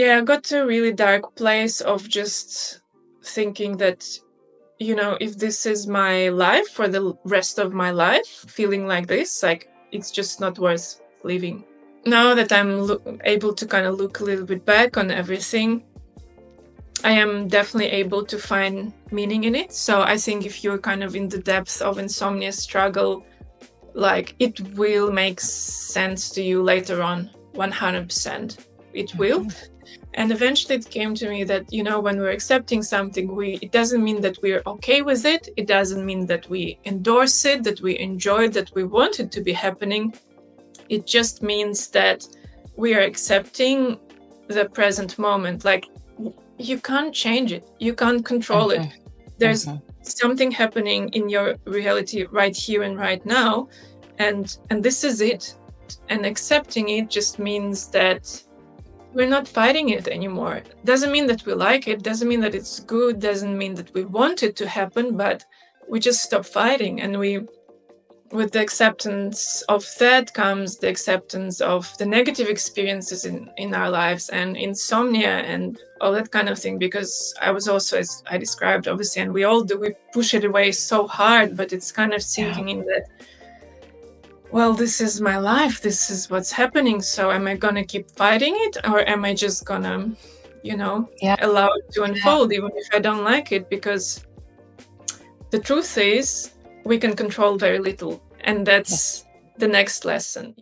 I got to a really dark place of just thinking that, if this is my life for the rest of my life, feeling like this, like it's just not worth living. Now that I'm able to kind of look a little bit back on everything, I am definitely able to find meaning in it. So I think if you're kind of in the depths of insomnia struggle, like it will make sense to you later on, 100%. It will. And eventually it came to me that, when we're accepting something, it doesn't mean that we're okay with it. It doesn't mean that we endorse it, that we enjoy it, that we want it to be happening. It just means that we are accepting the present moment. Like, you can't change it. You can't control it. There's something happening in your reality right here and right now. And this is it. And accepting it just means that we're not fighting it anymore. Doesn't mean that we like it, doesn't mean that it's good, doesn't mean that we want it to happen, but we just stop fighting. And with the acceptance of that comes the acceptance of the negative experiences in our lives and insomnia and all that kind of thing. Because I was also, as I described, obviously, and we all do, we push it away so hard, but it's kind of sinking in that, well, this is my life, this is what's happening, so am I gonna keep fighting it, or am I just gonna, allow it to unfold, even if I don't like it? Because the truth is, we can control very little, and that's the next lesson.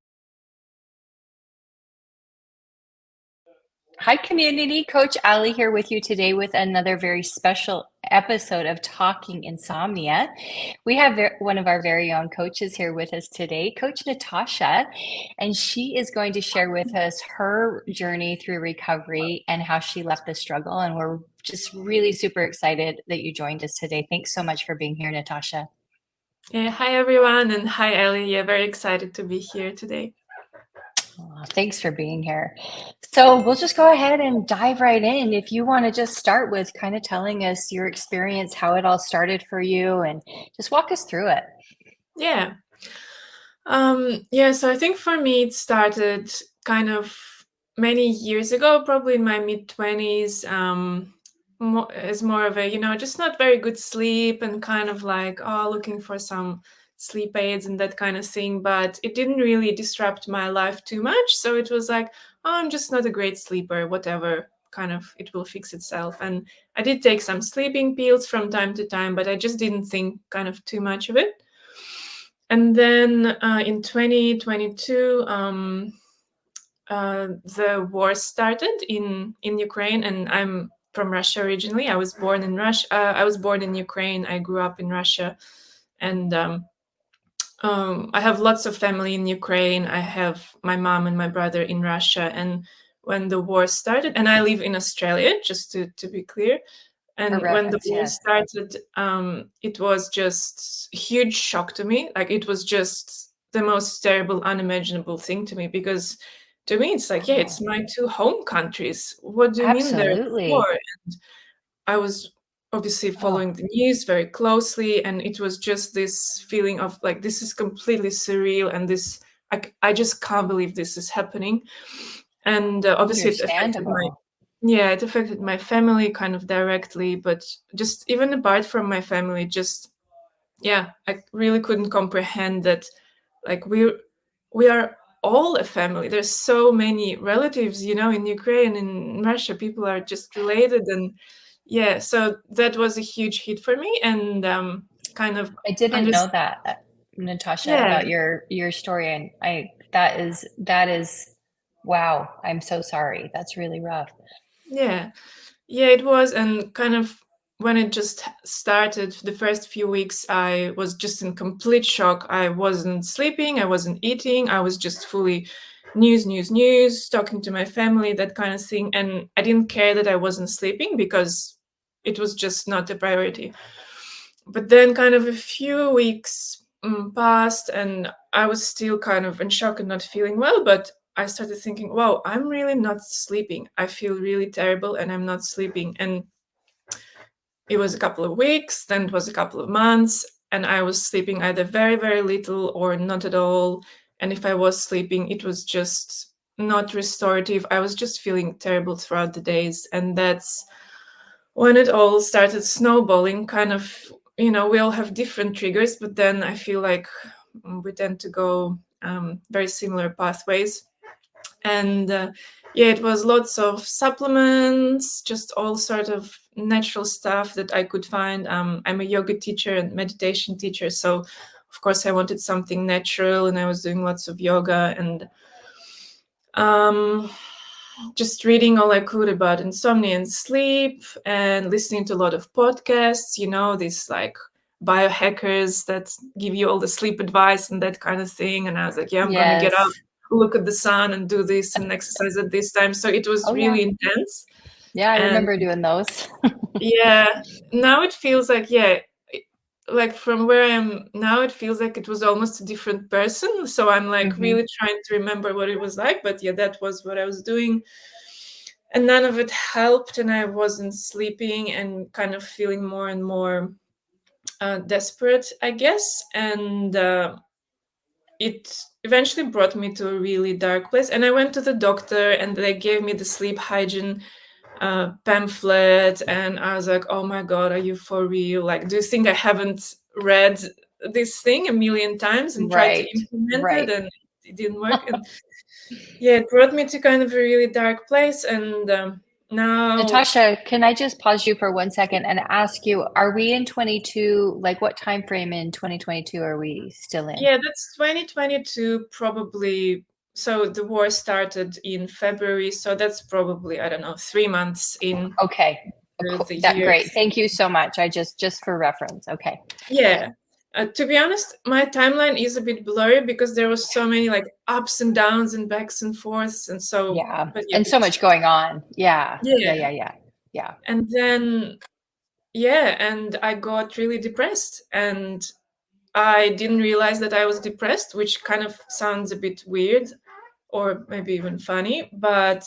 Hi, community. Coach Ali here with you today with another very special episode of Talking Insomnia. We have one of our very own coaches here with us today, Coach Natasha, and she is going to share with us her journey through recovery and how she left the struggle. And we're just really super excited that you joined us today. Thanks so much for being here, Natasha. Yeah, hi everyone, and hi Ellie. Yeah, very excited to be here today. Thanks for being here. So we'll just go ahead and dive right in. If you want to just start with kind of telling us your experience, how it all started for you, and just walk us through it. Yeah. So I think for me, it started kind of many years ago, probably in my mid-20s, as more of a, just not very good sleep and kind of like, looking for some sleep aids and that kind of thing. But it didn't really disrupt my life too much. So it was like, I'm just not a great sleeper, whatever, kind of, it will fix itself. And I did take some sleeping pills from time to time, but I just didn't think kind of too much of it. And then in 2022, the war started in Ukraine, and I'm from Russia originally. I was born in Russia. I was born in Ukraine. I grew up in Russia, and I have lots of family in Ukraine. I have my mom and my brother in Russia. And when the war started, and I live in Australia, just to be clear. And when the war started, it was just a huge shock to me. Like, it was just the most terrible, unimaginable thing to me, because to me, it's like, it's my two home countries. What do you mean there's war? And I was obviously following the news very closely, and it was just this feeling of like, this is completely surreal, and this, I just can't believe this is happening. And obviously it affected my family kind of directly, but just even apart from my family, just I really couldn't comprehend that, like, we are all a family. There's so many relatives, in Ukraine, in Russia, people are just related. And so that was a huge hit for me. And kind of, I didn't know that, Natasha, about your story, and that is wow. I'm so sorry. That's really rough. Yeah, it was. And kind of when it just started, the first few weeks, I was just in complete shock. I wasn't sleeping, I wasn't eating, I was just fully news, talking to my family, that kind of thing. And I didn't care that I wasn't sleeping, because it was just not a priority. But then kind of a few weeks passed, and I was still kind of in shock and not feeling well. But I started thinking, wow, I'm really not sleeping. I feel really terrible and I'm not sleeping. And it was a couple of weeks, then it was a couple of months, and I was sleeping either very, very little or not at all. And if I was sleeping, it was just not restorative. I was just feeling terrible throughout the days. And that's when it all started snowballing. Kind of, we all have different triggers, but then I feel like we tend to go very similar pathways. And yeah, it was lots of supplements, just all sort of natural stuff that I could find. I'm a yoga teacher and meditation teacher, so of course I wanted something natural, and I was doing lots of yoga and um, just reading all I could about insomnia and sleep, and listening to a lot of podcasts, these like biohackers that give you all the sleep advice and that kind of thing. And I was like, yeah, I'm going to get up, Yes. look at the sun and do this and exercise at this time. So it was Oh, yeah. really intense. Yeah, I And remember doing those. yeah, now it feels like, yeah, like from where I am now, it feels like it was almost a different person. So I'm like Hmm. really trying to remember what it was like. But yeah, that was what I was doing. And none of it helped. And I wasn't sleeping and kind of feeling more and more desperate, I guess. And it eventually brought me to a really dark place. And I went to the doctor and they gave me the sleep hygiene pamphlet. And I was like, oh my God, are you for real? Like, do you think I haven't read this thing a million times and tried to Right, implement it right. and it didn't work? And yeah, it brought me to kind of a really dark place. And now, Natasha, can I just pause you for 1 second and ask you, are we in 22? Like, what time frame in 2022 are we still in? yeah, that's 2022 probably. So the war started in February. So that's probably, I don't know, 3 months in Okay. the That year. great. Thank you so much. I just for reference. Okay. Yeah. To be honest, my timeline is a bit blurry because there was so many like ups and downs and backs and forths. And so, Yeah. but yeah, And so much going on. Yeah. Yeah, yeah. yeah, yeah. Yeah. And then, yeah, and I got really depressed. And I didn't realize that I was depressed, which kind of sounds a bit weird or maybe even funny. But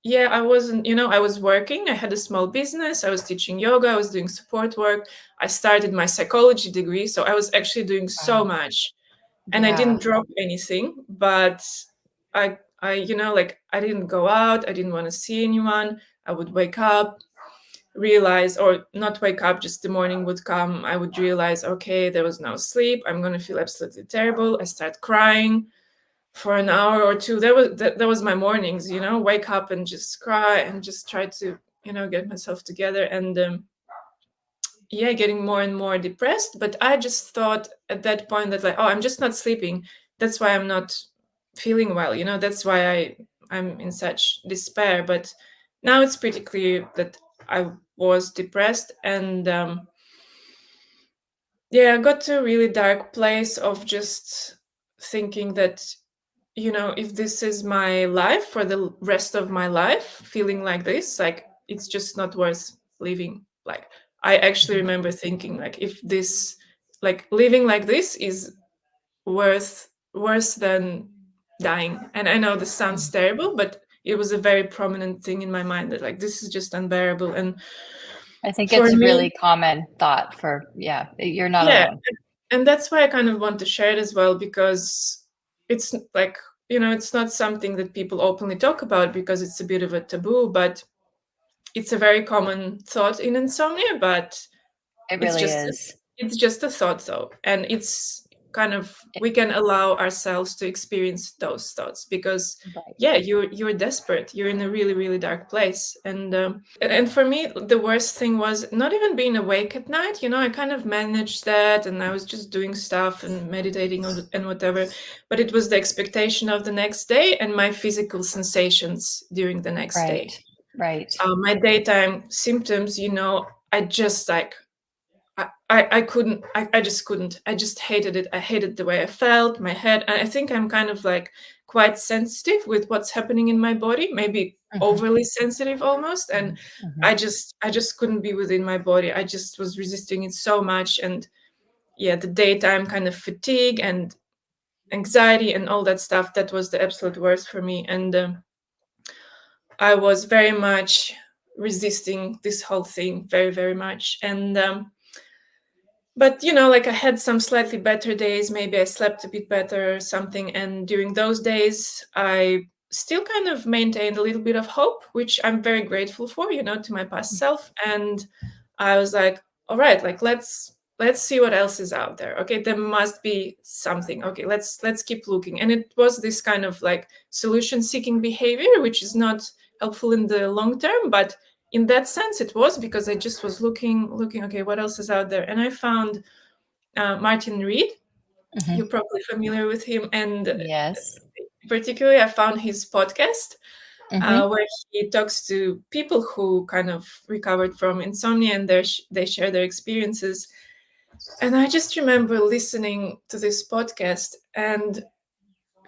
yeah, I wasn't, I was working. I had a small business. I was teaching yoga. I was doing support work. I started my psychology degree. So I was actually doing so Wow. much and I Yeah. didn't drop anything. But like I didn't go out. I didn't want to see anyone. I would wake up, realize, or not wake up, just the morning would come. I would realize, okay, there was no sleep. I'm going to feel absolutely terrible. I start crying for an hour or two. That was my mornings, wake up and just cry and just try to, get myself together. And yeah, getting more and more depressed. But I just thought at that point that like, oh, I'm just not sleeping. That's why I'm not feeling well. That's why I'm in such despair. But now it's pretty clear that I was depressed. And yeah, I got to a really dark place of just thinking that, if this is my life for the rest of my life, feeling like this, like it's just not worth living. Like I actually Mhm. remember thinking like if this, like living like this is worse than dying. And I know this sounds Mhm. terrible, but it was a very prominent thing in my mind that like this is just unbearable. And I think for it's a me, really common thought for, yeah, you're not yeah, alone. and that's why I kind of want to share it as well, because it's like, it's not something that people openly talk about because it's a bit of a taboo, but it's a very common thought in insomnia. But It it's really just is. it's just a thought though, and it's kind of, we can allow ourselves to experience those thoughts because Right. yeah, you're desperate, you're in a really really dark place. And for me the worst thing was not even being awake at night. I kind of managed that and I was just doing stuff and meditating and whatever, but it was the expectation of the next day and my physical sensations during the next day. Right. Right. My daytime symptoms, I just like I couldn't, I just couldn't. I just hated it. I hated the way I felt, my head. And I think I'm kind of like quite sensitive with what's happening in my body, maybe Hmm. overly sensitive almost. And Hmm. I just couldn't be within my body. I just was resisting it so much. And yeah, the daytime kind of fatigue and anxiety and all that stuff, that was the absolute worst for me. And I was very much resisting this whole thing, very, very much. And but like I had some slightly better days. Maybe I slept a bit better or something. And during those days, I still kind of maintained a little bit of hope, which I'm very grateful for, to my past self. And I was like, all right, like let's see what else is out there. Okay, there must be something. Okay, let's keep looking. And it was this kind of like solution seeking behavior, which is not helpful in the long term, but in that sense it was, because I just was looking, okay, what else is out there. And I found Martin Reed. You're probably familiar with him. And Yes. particularly I found his podcast, Mm-hmm. where he talks to people who kind of recovered from insomnia, and they share their experiences. And I just remember listening to this podcast and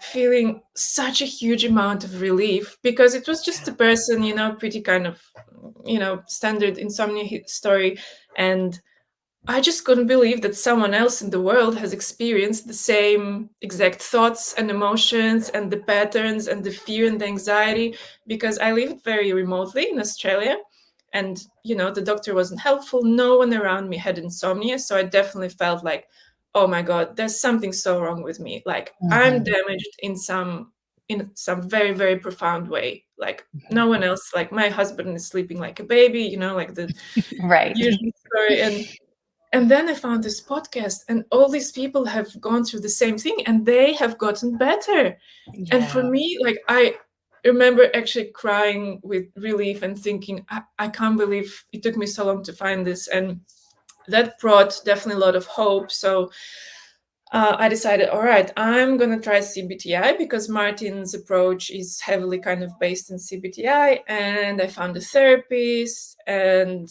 feeling such a huge amount of relief, because it was just a person, pretty kind of, standard insomnia story. And I just couldn't believe that someone else in the world has experienced the same exact thoughts and emotions and the patterns and the fear and the anxiety, because I lived very remotely in Australia, and the doctor wasn't helpful. No one around me had insomnia, so I definitely felt like, oh my god, there's something so wrong with me. Like I'm Mm-hmm. damaged in some very, very profound way. Like no one else, like my husband is sleeping like a baby, like the Right. usual story. And then I found this podcast, and all these people have gone through the same thing and they have gotten better. And for Yeah. me, like, I remember actually crying with relief and thinking, I can't believe it took me so long to find this. And that brought definitely a lot of hope. So I decided, all right, I'm going to try CBTI, because Martin's approach is heavily kind of based in CBTI. And I found a therapist. And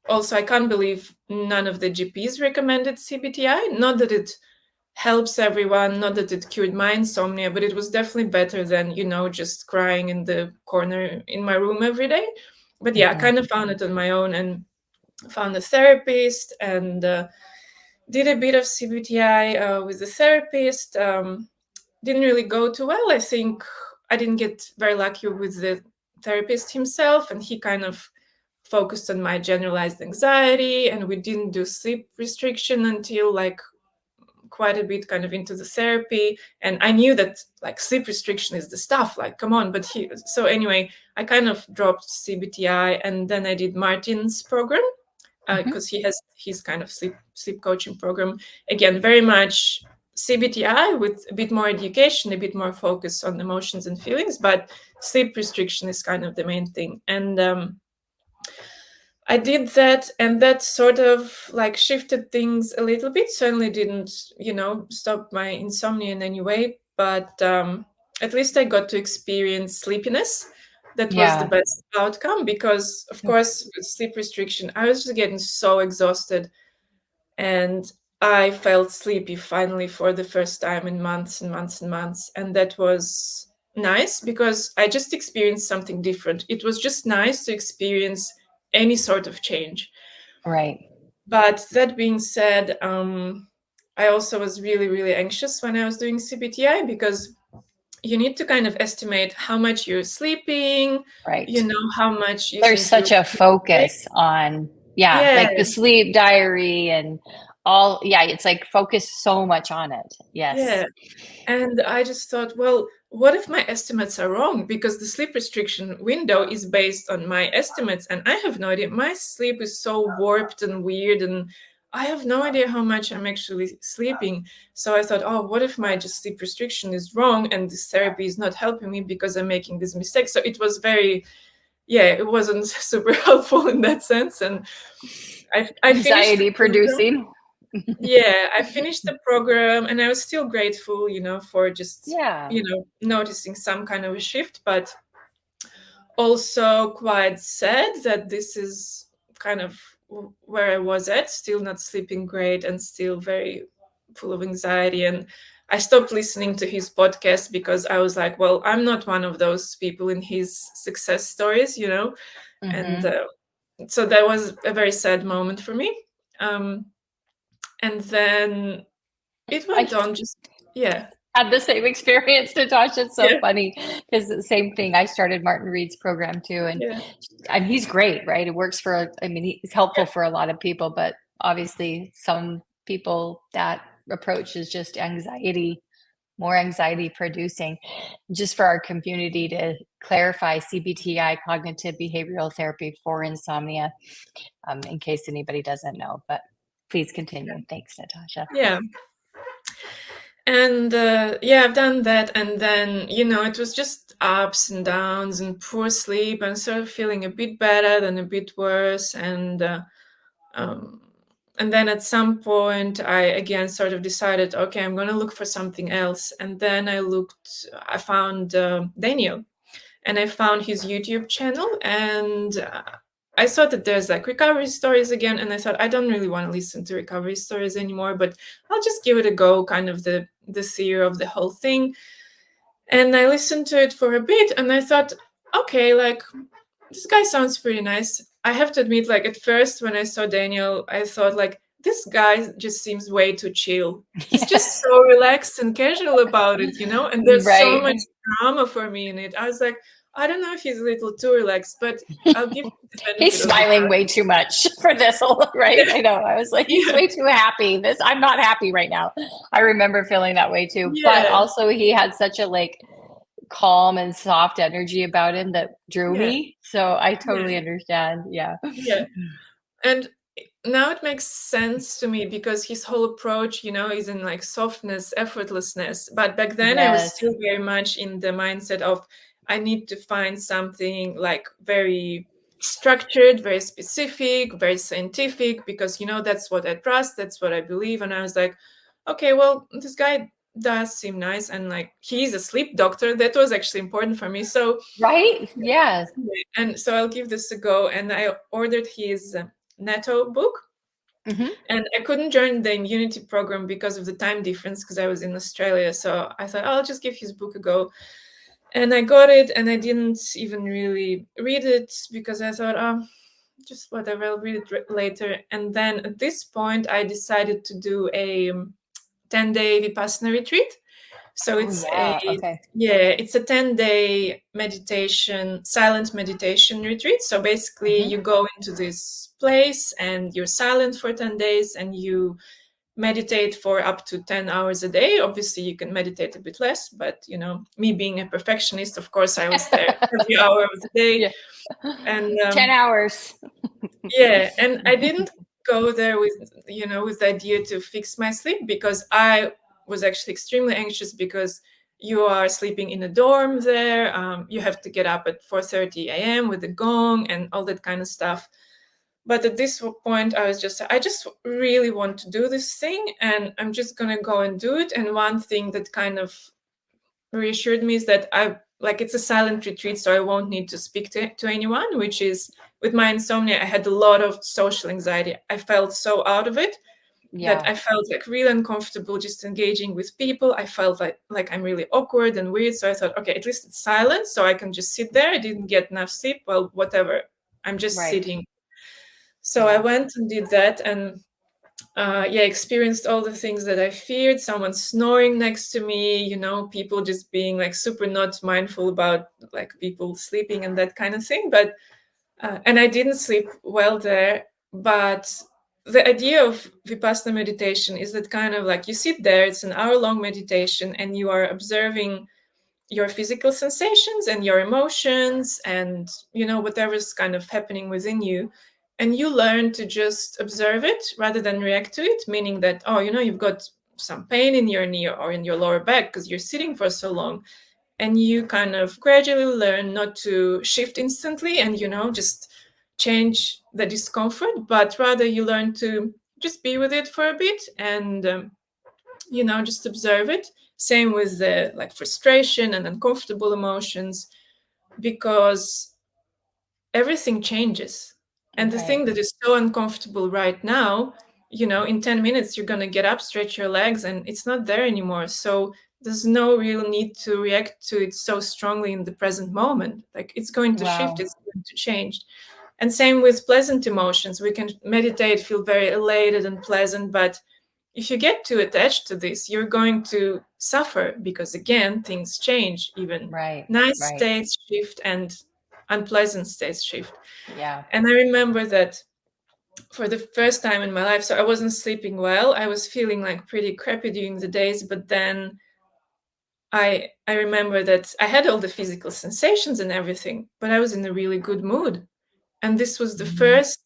also, I can't believe none of the GPs recommended CBTI. Not that it helps everyone, not that it cured my insomnia, but it was definitely better than, just crying in the corner in my room every day. But yeah, I Mm-hmm. kind of found it on my own and found a therapist, and did a bit of CBTI with the therapist. Didn't really go too well. I think I didn't get very lucky with the therapist himself, and he kind of focused on my generalized anxiety, and we didn't do sleep restriction until like quite a bit kind of into the therapy. And I knew that like sleep restriction is the stuff, like come on. But so anyway, I kind of dropped CBTI, and then I did Martin's program, Mm-hmm. because he has his kind of sleep coaching program, again very much CBTI with a bit more education, a bit more focus on emotions and feelings, but sleep restriction is kind of the main thing. And I did that, and that sort of like shifted things a little bit. Certainly didn't, stop my insomnia in any way, but at least I got to experience sleepiness. That was the Yeah. best outcome, because, of course, with sleep restriction, I was just getting so exhausted, and I felt sleepy finally for the first time in months and months and months. And that was nice, because I just experienced something different. It was just nice to experience any sort of change. Right. But that being said, I also was really, really anxious when I was doing CBTI, because you need to kind of estimate how much you're sleeping, Right. how much you There's think you're such a awake. focus on, yeah, Yeah, like the sleep diary and all. Yeah, it's like focus so much on it. Yes. yeah. And I just thought, well, what if my estimates are wrong? Because the sleep restriction window is based on my estimates, and I have no idea. My sleep is so warped and weird, and I have no idea how much I'm actually sleeping. So I thought, oh, what if my just sleep restriction is wrong and this therapy is not helping me because I'm making these mistakes? So it was very, yeah, it wasn't super helpful in that sense. And I finished the Anxiety program. producing. Yeah, I finished the program, and I was still grateful, for just, Yeah. noticing some kind of a shift, but also quite sad that this is kind of where I was at, still not sleeping great and still very full of anxiety. And I stopped listening to his podcast, because I was like, well, I'm not one of those people in his success stories, and Mm-hmm. so that was a very sad moment for me. And then it I went on just, yeah, had the same experience, Natasha. It's so yeah, funny because the same thing. I started Martin Reed's program too, yeah, and he's great, right? It works for. I mean, he's helpful for a lot of people, but obviously, some people that approach is just anxiety more anxiety producing. Just for our community to clarify, CBT-I, cognitive behavioral therapy for insomnia, in case anybody doesn't know, but please continue. Thanks, Natasha. Yeah. And yeah, I've done that. And then, it was just ups and downs and poor sleep and sort of feeling a bit better, then a bit worse. Um, and then at some point, I again sort of decided, okay, I'm going to look for something else. And then I found Daniel, and I found his YouTube channel, and I saw that there's like recovery stories again, and I thought I don't really want to listen to recovery stories anymore, but I'll just give it a go, kind of the seer of the whole thing. And I listened to it for a bit, and I thought, okay, like this guy sounds pretty nice. I have to admit, like at first when I saw Daniel, I thought like this guy just seems way too chill. He's just so relaxed and casual about it, and there's so much drama for me in it. I was like, I don't know if he's a little too relaxed, but I'll give him the benefit He's smiling way too much for this, right? Yeah. I know. I was like, he's way too happy. I'm not happy right now. I remember feeling that way too. Yeah. But also he had such a calm and soft energy about him that drew me. So I totally understand. Yeah. Yeah. And now it makes sense to me because his whole approach, is in like softness, effortlessness. But back then I was still very much in the mindset of I need to find something like very structured, very specific, very scientific, because, that's what I trust, that's what I believe. And I was like, okay, well, this guy does seem nice. And like, he's a sleep doctor. That was actually important for me. So, right. Yes. And so I'll give this a go. And I ordered his Natto book. Mm-hmm. And I couldn't join the Immunity program because of the time difference, because I was in Australia. So I thought, I'll just give his book a go. And I got it, and I didn't even really read it because I thought, just whatever, I'll read it later. And then at this point, I decided to do a 10-day Vipassana retreat. So it's it's a 10-day meditation, silent meditation retreat. So basically you go into this place and you're silent for 10 days and you meditate for up to 10 hours a day. Obviously you can meditate a bit less, but me being a perfectionist, of course I was there every hour of the day. Yeah. And 10 hours. Yeah. And I didn't go there with the idea to fix my sleep, because I was actually extremely anxious, because you are sleeping in a dorm there. You have to get up at 4:30 a.m. with the gong and all that kind of stuff. But at this point, I just really want to do this thing, and I'm just going to go and do it. And one thing that kind of reassured me is that it's a silent retreat, so I won't need to speak to anyone, which is, with my insomnia, I had a lot of social anxiety. I felt so out of it that I felt really uncomfortable just engaging with people. I felt like I'm really awkward and weird. So I thought, okay, at least it's silent, so I can just sit there. I didn't get enough sleep. Well, whatever. I'm just sitting. So I went and did that, and experienced all the things that I feared. Someone snoring next to me, people just being super not mindful about people sleeping and that kind of thing. But and I didn't sleep well there. But the idea of Vipassana meditation is that kind of you sit there, it's an hour-long meditation, and you are observing your physical sensations and your emotions and whatever's kind of happening within you, and you learn to just observe it rather than react to it, meaning that you've got some pain in your knee or in your lower back because you're sitting for so long, and you kind of gradually learn not to shift instantly and just change the discomfort, but rather you learn to just be with it for a bit and just observe it. Same with the frustration and uncomfortable emotions, because everything changes. And the thing that is so uncomfortable right now, in 10 minutes, you're going to get up, stretch your legs, and it's not there anymore. So there's no real need to react to it so strongly in the present moment. It's going to shift, it's going to change. And same with pleasant emotions. We can meditate, feel very elated and pleasant, but if you get too attached to this, you're going to suffer, because again, things change. Even nice states shift and unpleasant states shift. Yeah. And I remember that for the first time in my life, so I wasn't sleeping well. I was feeling pretty crappy during the days, but then I remember that I had all the physical sensations and everything, but I was in a really good mood. And this was the first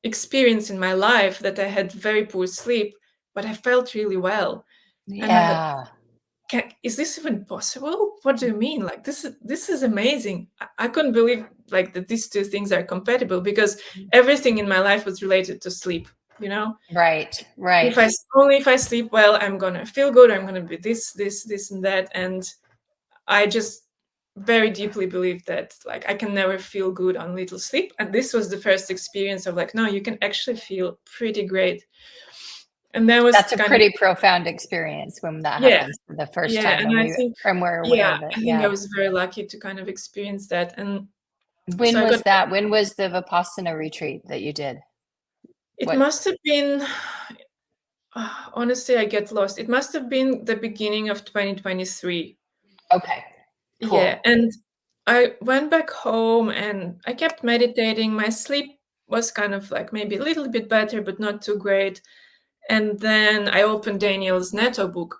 experience in my life that I had very poor sleep, but I felt really well. And I thought, Yeah. is this even possible? What do you mean? Like this is amazing. I couldn't believe like that these two things are compatible, because everything in my life was related to sleep, you know? Right. If I sleep well, I'm gonna feel good, I'm gonna be this and that. And I just very deeply believe that like I can never feel good on little sleep. And this was the first experience of like, no, you can actually feel pretty great. And that was That's a kind of, pretty profound experience when that yeah, happens for the first yeah. time And and I think, we're aware yeah, of it. I think I Yeah. was very lucky to kind of experience that. And When so I was got, that? When was the Vipassana retreat that you did? it What? must have been, honestly, I get lost. It must have been the beginning of 2023. Okay. Yeah. Cool. And I went back home and I kept meditating. My sleep was kind of like maybe a little bit better, but not too great. And then I opened Daniel's Natto book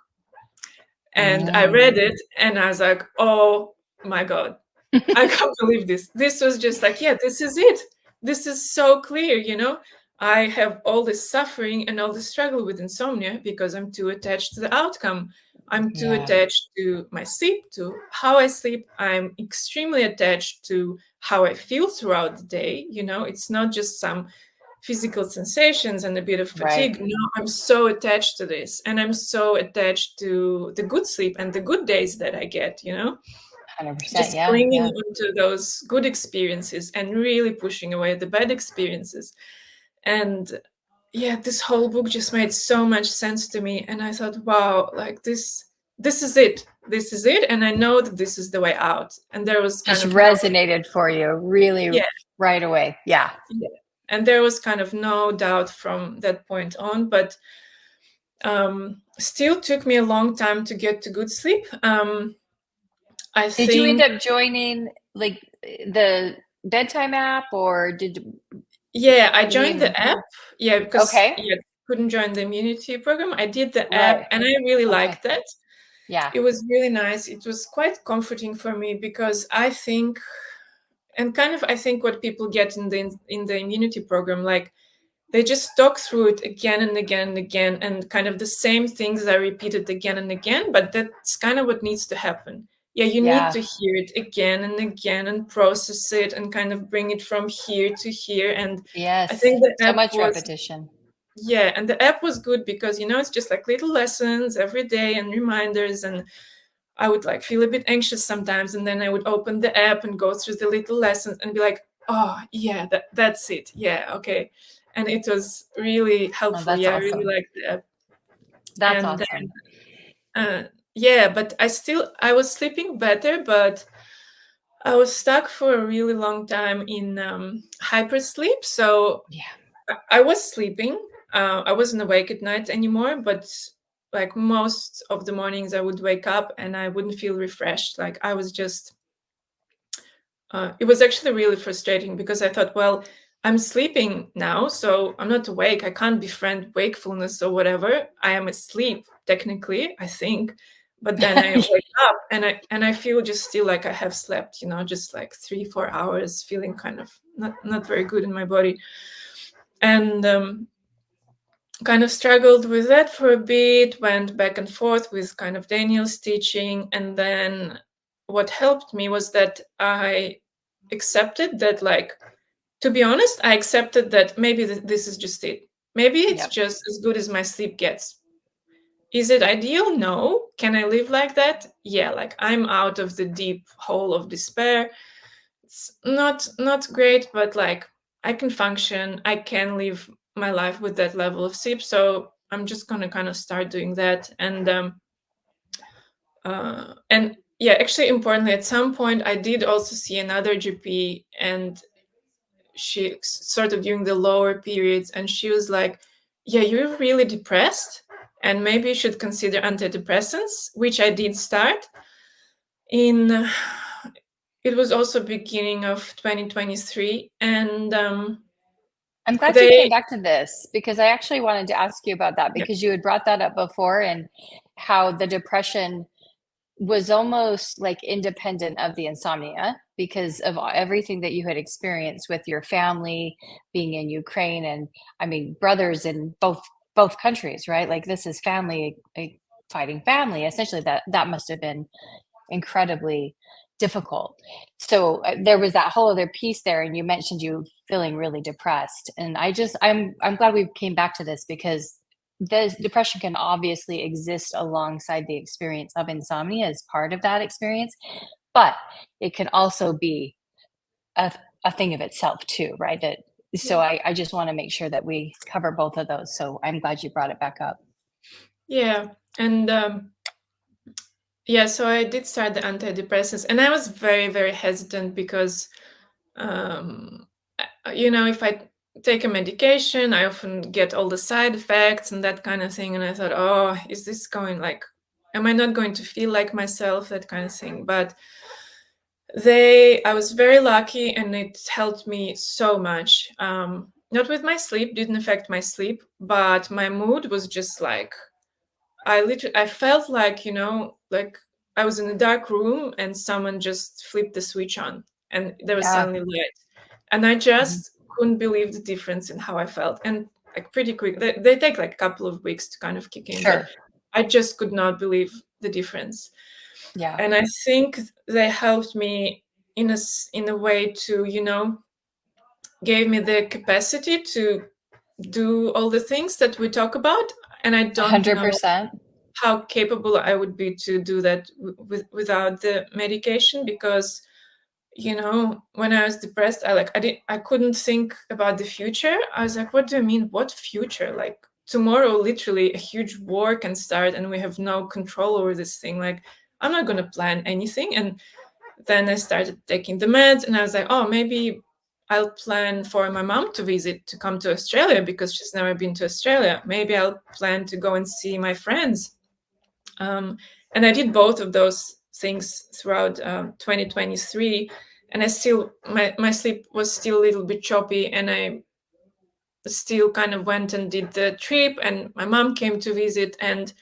and I read it and I was like, oh my God, I can't believe this. This was just like, yeah, this is it. This is so clear, you know? I have all this suffering and all this struggle with insomnia because I'm too attached to the outcome. I'm too Yeah. attached to my sleep, to how I sleep. I'm extremely attached to how I feel throughout the day. You know, it's not just some physical sensations and a bit of Right. fatigue. No, I'm so attached to this. And I'm so attached to the good sleep and the good days that I get, you know? 100%. Just Yeah. clinging Yeah. onto those good experiences and really pushing away the bad experiences. And yeah, this whole book just made so much sense to me. And I thought, wow, like this is it. This is it. And I know that this is the way out. And there was kind Just of no, resonated for you really yeah, right away. Yeah. yeah. And there was kind of no doubt from that point on. But still took me a long time to get to good sleep. I Did you end think, up joining like the BedTyme app or did yeah, I were you joined in? the app. Yeah, because Okay. yeah, couldn't join the immunity program. I did the app Right. and I really Okay. liked that. Yeah. It was really nice. It was quite comforting for me because I think, and kind of I think what people get in the immunity program, like they just talk through it again and again and again, and kind of the same things are repeated again and again, but that's kind of what needs to happen. Yeah, you need Yeah. to hear it again and again and process it and kind of bring it from here to here. And I Yes. think the So app much was, repetition. yeah, and the app was good because, you know, it's just like little lessons every day and reminders. And I would like feel a bit anxious sometimes, and then I would open the app and go through the little lessons and be like, oh yeah, that's it. Yeah, okay. And it was really Oh, helpful. that's Yeah, I really awesome. liked the app. That's And awesome. then yeah, but I was sleeping better, but I was stuck for a really long time in hypersleep. So Yeah. I was sleeping. I wasn't awake at night anymore, but like most of the mornings, I would wake up and I wouldn't feel refreshed. Like I was just, it was actually really frustrating because I thought, well, I'm sleeping now, so I'm not awake. I can't befriend wakefulness or whatever. I am asleep, technically, I think. But then I wake up and I feel just still like I have slept, you know, just like 3, 4 hours, feeling kind of not very good in my body. And kind of struggled with that for a bit, went back and forth with kind of Daniel's teaching. And then what helped me was that I accepted that, like, to be honest, I accepted that maybe this is just it. Maybe it's Yep. just as good as my sleep gets. Is it ideal? No. Can I live like that? Yeah, like I'm out of the deep hole of despair. It's not great, but like I can function. I can live my life with that level of sleep. So I'm just gonna kind of start doing that. And yeah, actually, importantly, at some point I did also see another GP, and she sort of during the lower periods, and she was like, "Yeah, you're really depressed, and maybe you should consider antidepressants," which I did start in. It was also beginning of 2023, and I'm glad you came they, back to this because I actually wanted to ask you about that yeah, because you had brought that up before and how the depression was almost like independent of the insomnia because of everything that you had experienced with your family being in Ukraine, and I mean brothers in both countries, right? Like this is family, a fighting family essentially. That must have been incredibly difficult. So there was that whole other piece there, and you mentioned you feeling really depressed, and I'm glad we came back to this because the depression can obviously exist alongside the experience of insomnia as part of that experience, but it can also be a, a thing of itself too, right? So Yeah. I just want to make sure that we cover both of those, so I'm glad you brought it back up. Yeah. And yeah, so I did start the antidepressants, and I was very, very hesitant because, um, if I take a medication, I often get all the side effects and that kind of thing. And I thought, oh, is this going like, am I not going to feel like myself? That kind of thing. But I was very lucky, and it helped me so much. Not with my sleep, didn't affect my sleep, but my mood was just like, I felt like, like I was in a dark room and someone just flipped the switch on and there was Yeah. suddenly light. And I Mhm. just couldn't believe the difference in how I felt. And like pretty quick, they take like a couple of weeks to kind of kick in, but Sure. I just could not believe the difference. Yeah. And I think they helped me in a way to, gave me the capacity to do all the things that we talk about. And I don't know 100%. how capable I would be to do that without the medication, because when I was depressed, I couldn't think about the future. I was like, what do you mean, what future? Like tomorrow literally a huge war can start and we have no control over this thing. Like I'm not going to plan anything. And then I started taking the meds and I was like, oh, maybe I'll plan for my mom to come to Australia because she's never been to Australia. Maybe I'll plan to go and see my friends. And I did both of those things throughout 2023. And my sleep was still a little bit choppy. And I still kind of went and did the trip. And my mom came to visit. And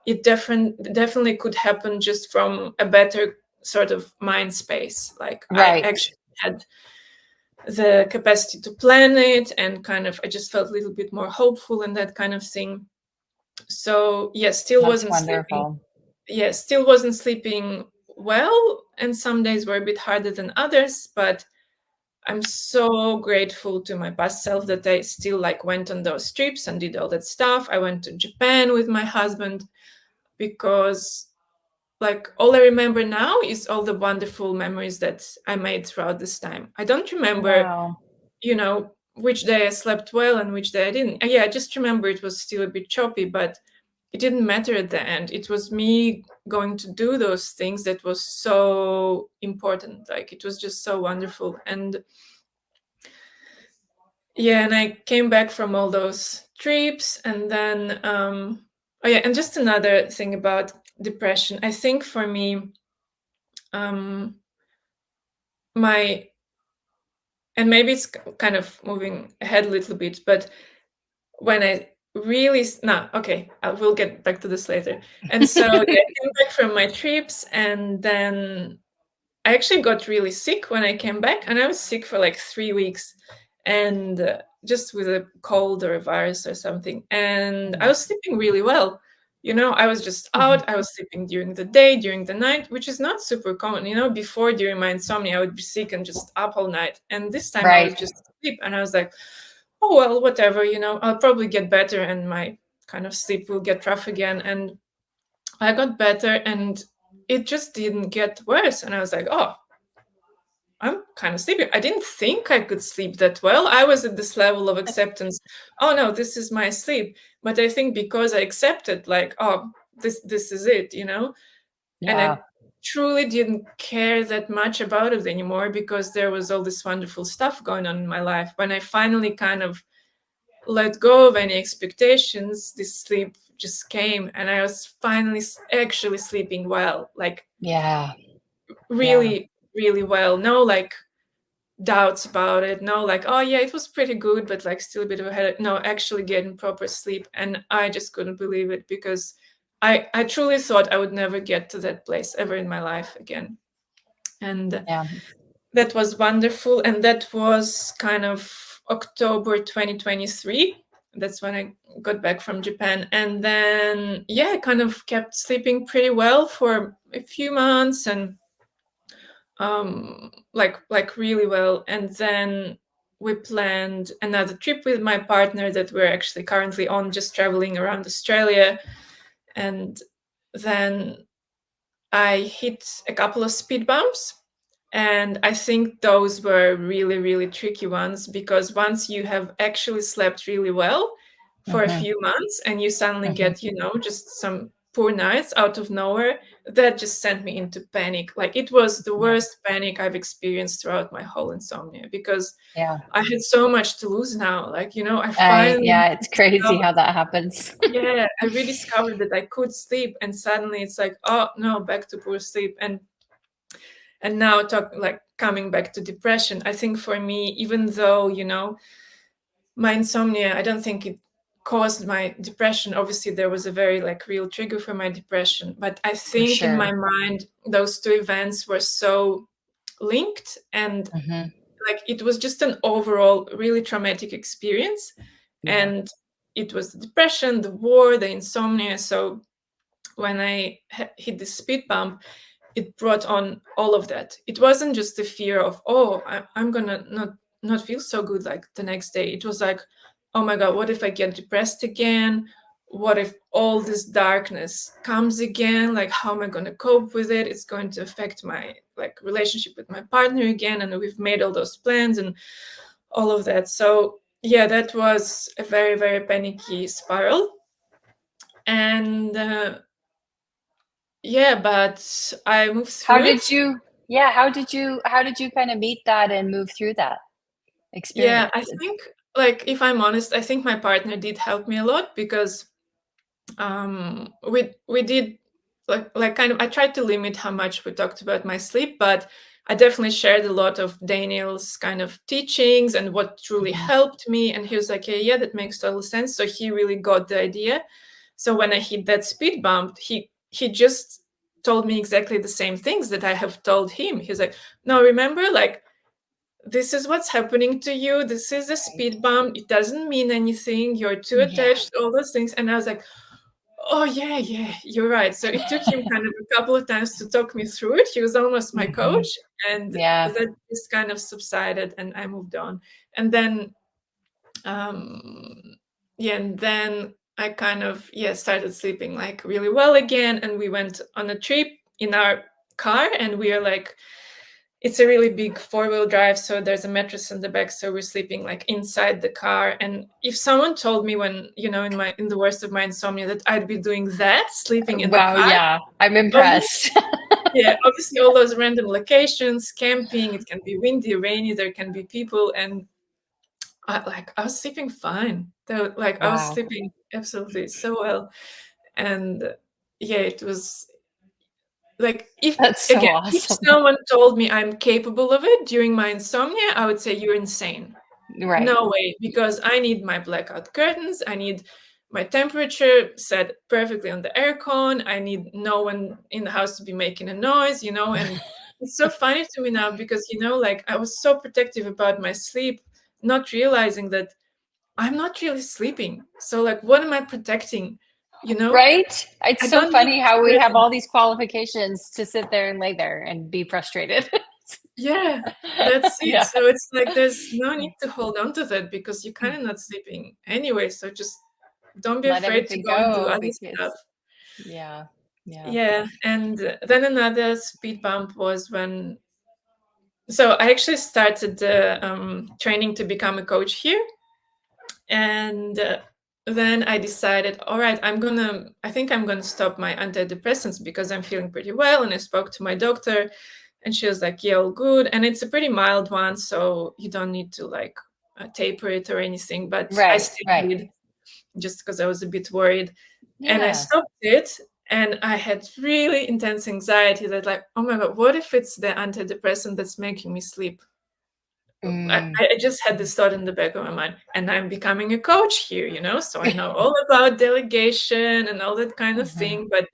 it definitely could happen just from a better sort of mind space. Like I Right. actually had the capacity to plan it. And kind of, I just felt a little bit more hopeful and that kind of thing. So, yes, still That's wasn't sleeping wonderful. yes, still wasn't sleeping well, and some days were a bit harder than others, but I'm so grateful to my past self that I still like went on those trips and did all that stuff. I went to Japan with my husband because like all I remember now is all the wonderful memories that I made throughout this time. I don't remember, Wow. which day I slept well and which day I didn't. Yeah, I just remember it was still a bit choppy, but it didn't matter at the end. It was me going to do those things that was so important. Like it was just so wonderful. And yeah, and I came back from all those trips. And then oh yeah, and just another thing about depression. I think for me, um my and maybe it's kind of moving ahead a little bit, but when I really no, okay, I will get back to this later. And so yeah, I came back from my trips, and then I actually got really sick when I came back, and I was sick for like 3 weeks, and just with a cold or a virus or something. And I Mm. was sleeping really well. I was just Mhm. out. I was sleeping during the day, during the night, which is not super common. Before during my insomnia, I would be sick and just up all night. And this time I was Right. just asleep, and I was like, oh well, whatever. I'll probably get better, and my kind of sleep will get rough again. And I got better, and it just didn't get worse. And I was like, oh, I'm kind of sleepy. I didn't think I could sleep that well. I was at this level of acceptance. Oh no, this is my sleep. But I think because I accepted, like, oh, this is it. And Yeah. I truly didn't care that much about it anymore because there was all this wonderful stuff going on in my life. When I finally kind of let go of any expectations, this sleep just came, and I was finally actually sleeping well, like Yeah. Yeah. really, really well. No, like doubts about it. No, like, oh yeah, it was pretty good, but like still a bit of a headache. No, actually getting proper sleep. And I just couldn't believe it because I truly thought I would never get to that place ever in my life again. And Yeah. that was wonderful. And that was kind of October 2023. That's when I got back from Japan. And then, yeah, I kind of kept sleeping pretty well for a few months, and like really well. And then we planned another trip with my partner that we're actually currently on, just traveling around Australia. And then I hit a couple of speed bumps. And I think those were really, really tricky ones, because once you have actually slept really well for a few months and you suddenly get, just some poor nights out of nowhere, that just sent me into panic. Like, it was the Yeah. worst panic I've experienced throughout my whole insomnia, because Yeah. I had so much to lose now. Like, I finally, Yeah, it's crazy how that happens. yeah, I rediscovered that I could sleep, and suddenly it's like, oh no, back to poor sleep. And now coming back to depression, I think for me, even though, my insomnia, I don't think it caused my depression. Obviously there was a very real trigger for my depression, but I For think in my sure. mind those two events were so linked, and it was just an overall really traumatic experience. Yeah. And it was the depression, the war, the insomnia. So when I hit the speed bump, it brought on all of that. It wasn't just the fear of, oh, I'm gonna not feel so good like the next day. It was like, oh my god, what if I get depressed again? What if all this darkness comes again? Like, how am I gonna cope with it? It's going to affect my relationship with my partner again, and we've made all those plans and all of that. So yeah, that was a very, very panicky spiral. And yeah, but I moved How through it. did you, how did you kind of meet that and move through that Yeah, experience? I think, if I'm honest, I think my partner did help me a lot, because we did kind of, I tried to limit how much we talked about my sleep, but I definitely shared a lot of Daniel's kind of teachings and what truly helped me. And he was like, yeah, that makes total sense. So he really got the idea. So when I hit that speed bump, he just told me exactly the same things that I have told him. He's like, no, remember, this is what's happening to you. This is a speed bump. It doesn't mean anything. You're too Yeah. attached, all those things. And I was like, oh, yeah, you're right. So it took him kind of a couple of times to talk me through it. He was almost my coach. And Yeah. that just kind of subsided, and I moved on. And then, and then I kind of, started sleeping really well again. And we went on a trip in our car, and we are it's a really big 4-wheel drive, so there's a mattress in the back, so we're sleeping inside the car. And if someone told me when, in the worst of my insomnia, that I'd be doing that, sleeping in the Wow. car, Yeah. I'm obviously, impressed. obviously all those random locations, camping, it can be windy, rainy, there can be people, and I was sleeping fine. I was Wow. sleeping absolutely so well. And yeah, it was if, That's so again, if awesome. someone told me I'm capable of it during my insomnia, I would say you're insane. Right. No way, because I need my blackout curtains. I need my temperature set perfectly on the aircon. I need no one in the house to be making a noise, and it's so funny to me now, because, I was so protective about my sleep, not realizing that I'm not really sleeping. So, what am I protecting? You know, Right? It's I so don't need funny this how we have person. all these qualifications to sit there and lay there and be frustrated. Yeah, that's it. Yeah. So it's there's no need to hold on to that, because you're kind of not sleeping anyway. So just don't be Let afraid to everything go and do go other stuff. because, yeah. Yeah. Yeah. And then another speed bump was when, so I actually started the training to become a coach here. And then I decided, all right, I think I'm gonna stop my antidepressants, because I'm feeling pretty well. And I spoke to my doctor, and she was like, yeah, all good. And it's a pretty mild one, so you don't need to taper it or anything. But I Right. still Right. did, just because I was a bit worried. And I Yeah. stopped it, and I had really intense anxiety that, oh my God, what if it's the antidepressant that's making me sleep? I just had this thought in the back of my mind, and I'm becoming a coach here, so I know all about delegation and all that kind of thing. But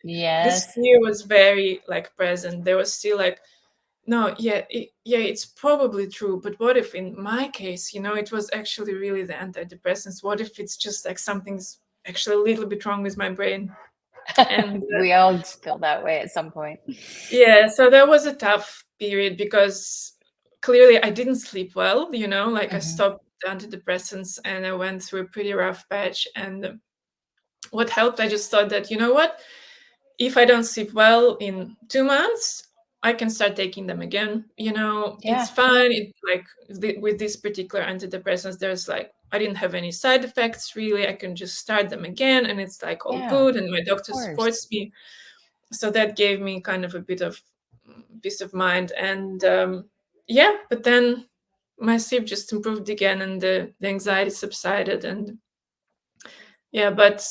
this Yes. fear was very like present. There was still like, no, yeah, it's probably true. But what if in my case, it was actually really the antidepressants? What if it's just like something's actually a little bit wrong with my brain? And We all feel that way at some point. yeah, so that was a tough period because clearly I didn't sleep well, like I stopped antidepressants and I went through a pretty rough patch. And what helped, I just thought that, what? If I don't sleep well in 2 months, I can start taking them again. It's Yeah. fine. It like with these particular antidepressants, there's like I didn't have any side effects really. I can just start them again, and it's like all Yeah. good. And my Of doctor course. supports me, so that gave me kind of a bit of peace of mind. And yeah, but then my sleep just improved again, and the anxiety subsided. And yeah, but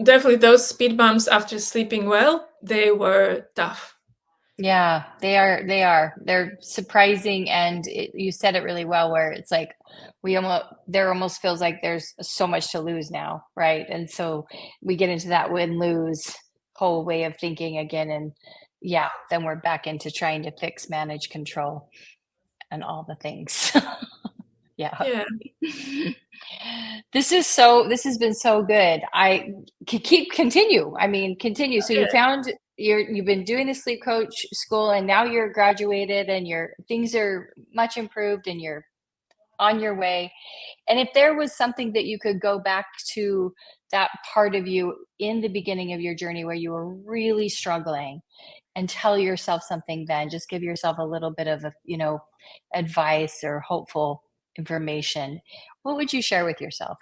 definitely those speed bumps after sleeping well, they were tough. Yeah, they are. They are. They're surprising, and you said it really well. Where it's like there almost feels like there's so much to lose now, right? And so we get into that win lose whole way of thinking again, and yeah, then we're back into trying to fix, manage, control, and all the things. Yeah. Yeah, This has been so good. I keep continue. I mean, continue. So yeah, you've been doing the sleep coach school and now you're graduated and your things are much improved and you're on your way. And if there was something that you could go back to that part of you in the beginning of your journey where you were really struggling and tell yourself something, then just give yourself a little bit of advice or hopeful information, what would you share with yourself?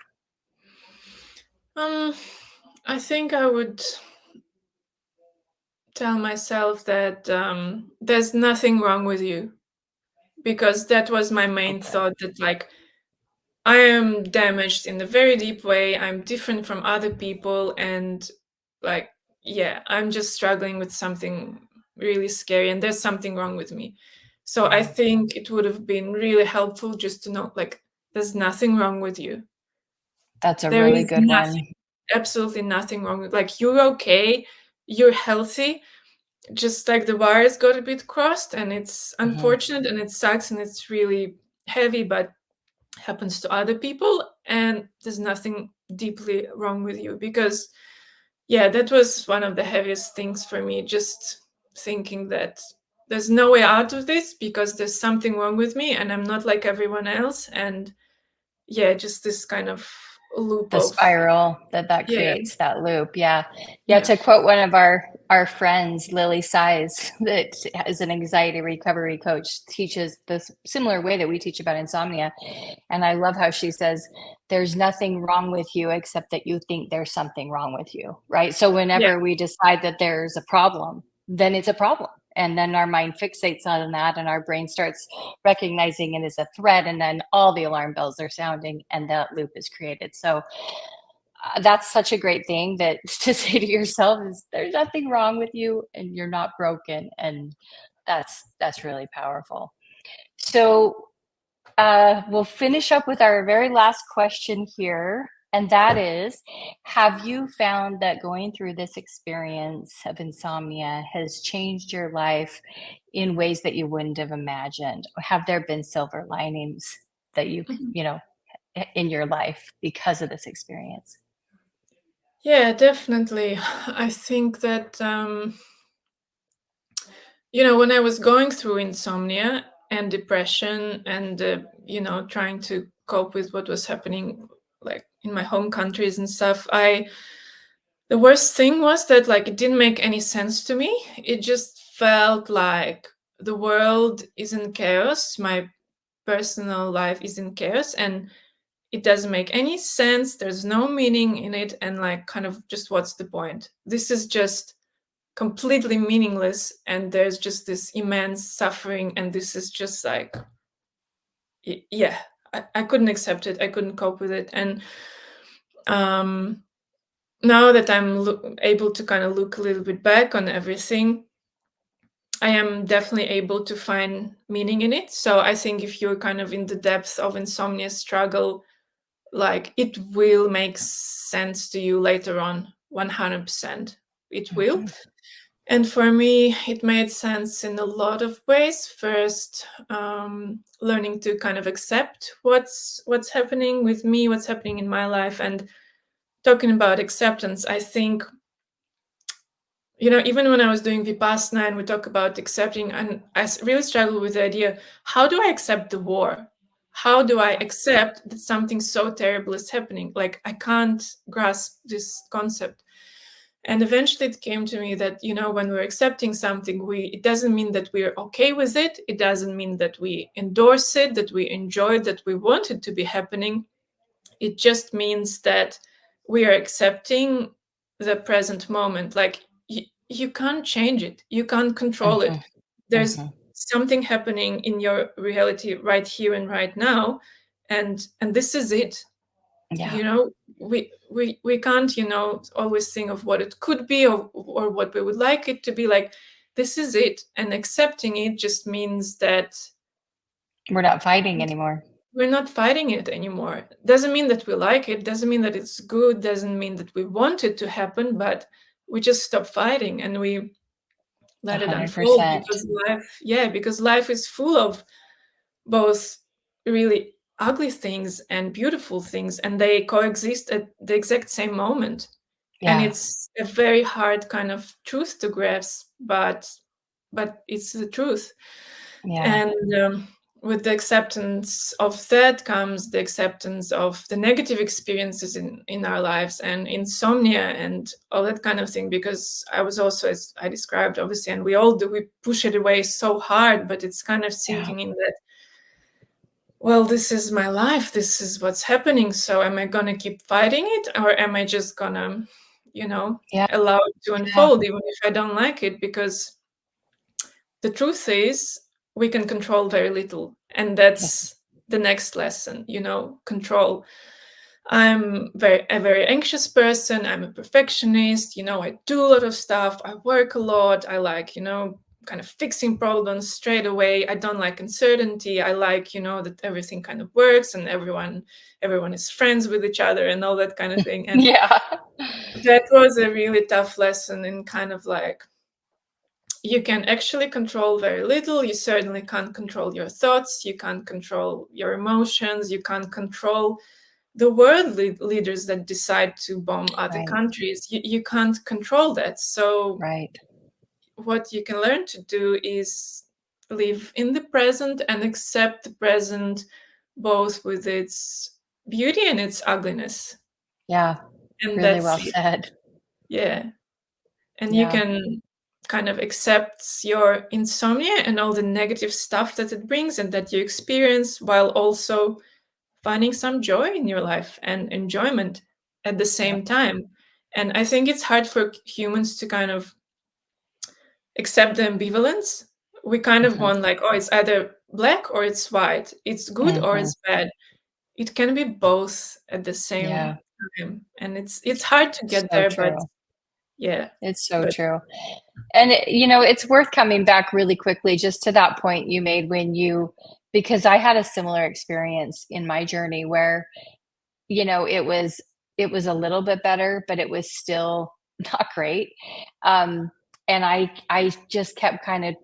um I think I would tell myself that there's nothing wrong with you, because that was my main Okay. thought, that like I am damaged in a very deep way. I'm different from other people. And like, yeah, I'm just struggling with something really scary, and there's something wrong with me. So I Yeah, think it would have been really helpful just to know, like, there's nothing wrong with you. that's a There really is good nothing, one. absolutely nothing wrong with, like, you're okay, you're healthy. Just like the wires got a bit crossed, and it's Mhm. unfortunate and it sucks and it's really heavy, but happens to other people. And there's nothing deeply wrong with you, because yeah, that was one of the heaviest things for me, just thinking that there's no way out of this because there's something wrong with me and I'm not like everyone else. And yeah, just this kind of loop The of spiral that yeah, creates that loop, yeah. Yeah, yeah, to quote one of our friends, Lily Size, that is an anxiety recovery coach, teaches this similar way that we teach about insomnia, and I love how she says, "There's nothing wrong with you except that you think there's something wrong with you," right? So yeah, whenever we decide that there's a problem, then it's a problem, and then our mind fixates on that, and our brain starts recognizing it as a threat, and then all the alarm bells are sounding, and that loop is created. So that's such a great thing that to say to yourself is there's nothing wrong with you and you're not broken, and that's really powerful. So we'll finish up with our very last question here, and that is, have you found that going through this experience of insomnia has changed your life in ways that you wouldn't have imagined? Or have there been silver linings that mhm. in your life because of this experience? Yeah, definitely. I think that when I was going through insomnia and depression and, trying to cope with what was happening, like in my home countries and stuff, the worst thing was that, like, it didn't make any sense to me. It just felt like the world is in chaos. My personal life is in chaos, and it doesn't make any sense. There's no meaning in it. And, like, kind of just what's the point? This is just completely meaningless, and there's just this immense suffering, and this is just like yeah, I couldn't accept it, I couldn't cope with it. And um now that I'm able to kind of look a little bit back on everything, I am definitely able to find meaning in it. So I think if you're kind of in the depths of insomnia struggle, like it will make sense to you later on, 100%. It will. Mhm. And for me, it made sense in a lot of ways. First, learning to kind of accept what's happening with me, what's happening in my life, and talking about acceptance. I think, even when I was doing Vipassana and we talk about accepting, and really struggle with the idea: how do I accept the war? How do I accept that something so terrible is happening? Like I can't grasp this concept. And eventually it came to me that, when we're accepting something, it doesn't mean that we're okay with it. It doesn't mean that we endorse it, that we enjoy it, that we want it to be happening. It just means that we are accepting the present moment. Like you can't change it. You can't control it. Mhm. There's Mhm. something happening in your reality right here and right now. And this is it. Yeah. you know we can't always think of what it could be, or what we would like it to be. Like this is it, and accepting it just means that We're not fighting anymore. we're not fighting it anymore. Doesn't mean that we like it, doesn't mean that it's good, doesn't mean that we want it to happen, but we just stop fighting and we let it unfold. 100%. Because life is full of both really ugly things and beautiful things, and they coexist at the exact same moment. And Yeah. it's a very hard kind of truth to grasp, but it's the truth. Yeah. And with the acceptance of that comes the acceptance of the negative experiences in our lives, and insomnia and all that kind of thing. Because I was also, as I described, obviously, and we all do, we push it away so hard, but it's kind of Yeah. sinking in that, well, this is my life, this is what's happening, so am I gonna keep fighting it, or am I just gonna, you know Yeah. allow it to Yeah. unfold even if I don't like it? Because the truth is, we can control very little, and Yes. that's the next lesson. Control. I'm a very anxious person. I'm a perfectionist. I do a lot of stuff. I work a lot. I like, kind of fixing problems straight away. I don't like uncertainty. I like, that everything kind of works and everyone is friends with each other and all that kind of thing. And Yeah. that was a really tough lesson in kind of like, you can actually control very little. You certainly can't control your thoughts. You can't control your emotions. You can't control the world leaders that decide to bomb other Right. countries. You can't control that. So Right. what you can learn to do is live in the present and accept the present, both with its beauty and its ugliness. Yeah. And Really that's well it. said. Yeah. And you Yeah. can kind of accept your insomnia and all the negative stuff that it brings and that you experience, while also finding some joy in your life and enjoyment at the Yep. same time. And I think it's hard for humans to kind of accept the ambivalence. We kind of Mhm. want, like, oh, it's either black or it's white, it's good or Mhm. it's bad. It can be both at the same Yeah. time. And it's hard to get So there, but true. yeah. It's so But true. And it's worth coming back really quickly just to that point you made because I had a similar experience in my journey where, it was a little bit better, but it was still not great. Um, and I just kept kind of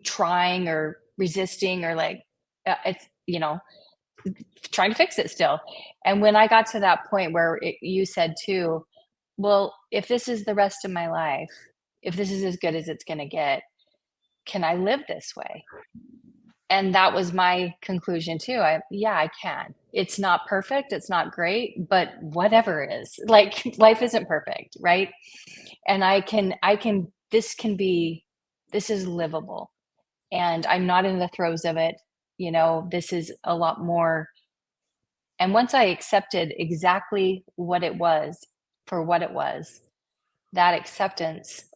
trying or resisting or like it's trying to fix it still. And when I got to that point where you said too, well, if this is the rest of my life, if this is as good as it's going to get, can I live this way? And that was my conclusion too. Yeah, I can. It's not perfect, it's not great, but whatever is. Like life isn't perfect, right? And I can this is livable. And I'm not in the throes of it. This is a lot more. And once I accepted exactly what it was for what it was, that acceptance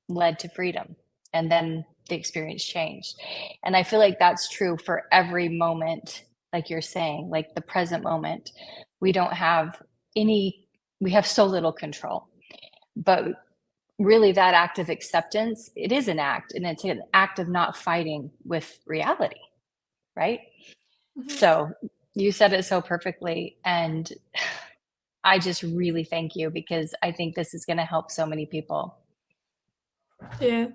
led to freedom. And then the experience changed. And I feel like that's true for every moment, like you're saying, like the present moment. We don't have any, we have so little control. But really that act of acceptance, it is an act, and it's an act of not fighting with reality, right? Mhm. So you said it so perfectly. And I just really thank you because I think this is going to help so many people. Yeah.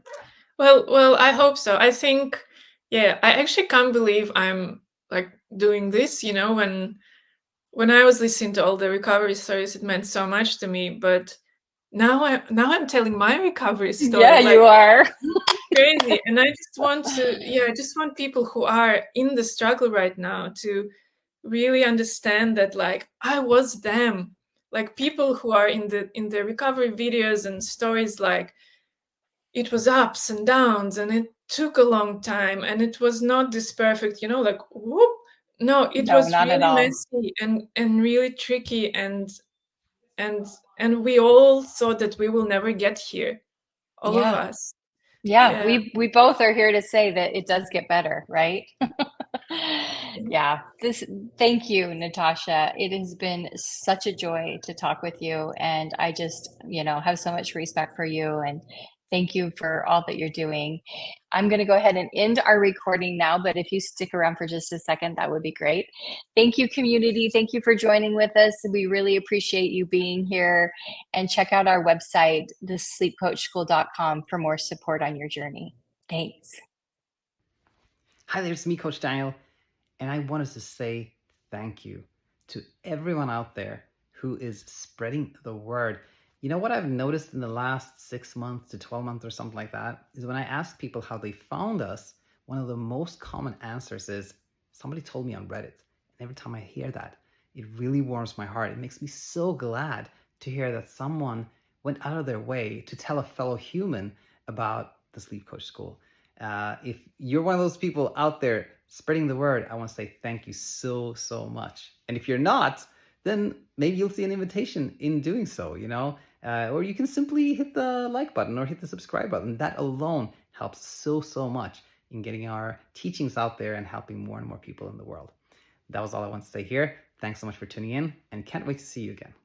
Well, I hope so. I think, yeah, I actually can't believe I'm like doing this, when I was listening to all the recovery stories, it meant so much to me. But now I'm telling my recovery Yeah, story. Like, you are. it's crazy. And I just want to, yeah, I just want people who are in the struggle right now to really understand that, like, I was them. Like, people who are in the recovery videos and stories, like, it was ups and downs and it took a long time and it was not this perfect, like, whoop. No, it No, was not at really all. messy and really tricky, and and we all thought that we will never get here, all of Yeah. us. Yeah, Yeah. we both are here to say that it does get better, right? Yeah. Thank you, Natasha. It has been such a joy to talk with you, and I just, have so much respect for you, and thank you for all that you're doing. I'm going to go ahead and end our recording now, but if you stick around for just a second, that would be great. Thank you, community. Thank you for joining with us. We really appreciate you being here, and check out our website, thesleepcoachschool.com, for more support on your journey. Thanks. Hi there, it's me, Coach Daniel, and I wanted to say thank you to everyone out there who is spreading the word. You know what I've noticed in the last 6 months to 12 months or something like that is when I ask people how they found us, one of the most common answers is somebody told me on Reddit. And every time I hear that, it really warms my heart. It makes me so glad to hear that someone went out of their way to tell a fellow human about the Sleep Coach School. If you're one of those people out there spreading the word, I want to say thank you so, so much. And if you're not, then maybe you'll see an invitation in doing so, or you can simply hit the like button or hit the subscribe button. That alone helps so, so much in getting our teachings out there and helping more and more people in the world. That was all I want to say here. Thanks so much for tuning in, and can't wait to see you again.